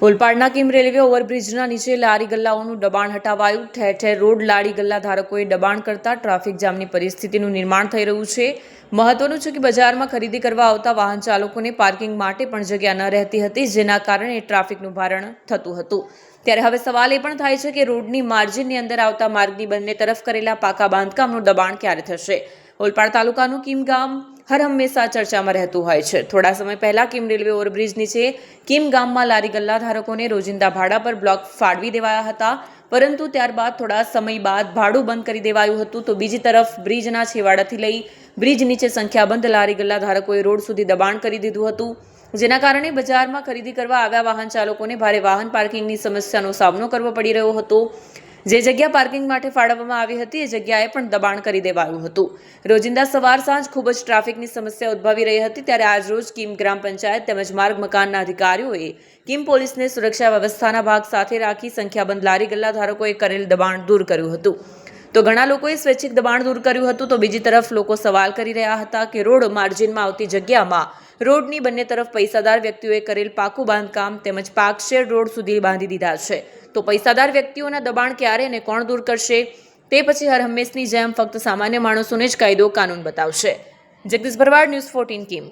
ઓલપાડના Kim railway ઓવરબ્રિજના નીચે લારી ગલ્લાઓનું દબાણ હટાવાયું. ઠેર ઠેર રોડ લારી ગલ્લા ધારકોએ દબાણ કરતા ટ્રાફિક જામની પરિસ્થિતિનું નિર્માણ થઈ રહ્યું છે. મહત્વનું છે કે બજારમાં ખરીદી કરવા આવતા વાહન ચાલકોને પાર્કિંગ માટે પણ જગ્યા ન રહેતી હતી, જેના કારણે ટ્રાફિકનું ભારણ થતું હતું. ત્યારે હવે સવાલ એ પણ થાય છે કે રોડની માર્જિનની અંદર આવતા માર્ગની બંને તરફ કરેલા પાકા બાંધકામનું દબાણ ક્યારે થશે. ઓલપાડ તાલુકાનું કિમ ગામ હર હંમેશા ચર્ચામાં રહેતું હોય છે. થોડા સમય પહેલા કિમ રેલવે ઓવરબ્રિજ નીચે કિમ ગામમાં લારી ગલ્લા ધારકોને રોજિંદા ભાડા પર બ્લોક ફાળવી દેવાયા હતા, પરંતુ ત્યારબાદ થોડા સમય બાદ ભાડું બંધ કરી દેવાયું હતું. તો બીજી તરફ બ્રિજના છેવાડાથી લઈ બ્રિજ નીચે સંખ્યાબંધ લારી ગલ્લા ધારકોએ રોડ સુધી દબાણ કરી દીધું હતું, જેના કારણે બજારમાં ખરીદી કરવા આવ્યા વાહન ચાલકોને ભારે વાહન પાર્કિંગની સમસ્યાનો સામનો કરવો પડી રહ્યો હતો. જે જગ્યા પાર્કિંગ માટે ફાળવવામાં આવી હતી એ જગ્યાએ પણ દબાણ કરી દેવાયું હતું. રોજિંદા સવાર સાંજ ખૂબ જ ટ્રાફિકની સમસ્યા ઉદ્ભવી રહી હતી. ત્યારે આજરોજ કિમ ગ્રામ પંચાયત તેમજ માર્ગ મકાનના અધિકારીઓએ કિમ પોલીસને સુરક્ષા વ્યવસ્થાના ભાગ સાથે રાખી સંખ્યાબંધ લારી ગલ્લા ધારકોએ કરેલ દબાણ દૂર કર્યું હતું. તો ઘણા લોકોએ સ્વૈચ્છિક દબાણ દૂર કર્યું હતું. તો બીજી તરફ લોકો સવાલ કરી રહ્યા હતા કે રોડ માર્જિનમાં આવતી જગ્યામાં રોડની બંને તરફ પૈસાદાર વ્યક્તિઓએ કરેલ પાકું બાંધકામ તેમજ પાકશેડ રોડ સુધી બાંધી દીધા છે. તો પૈસાદાર વ્યક્તિઓના દબાણ ક્યારે અને કોણ દૂર કરશે? તે પછી હર હંમેશની જેમ ફક્ત સામાન્ય માણસોને જ કાયદો કાનૂન બતાવશે. જગદીશ ભરવાડ, ન્યૂઝ 14 કિમ.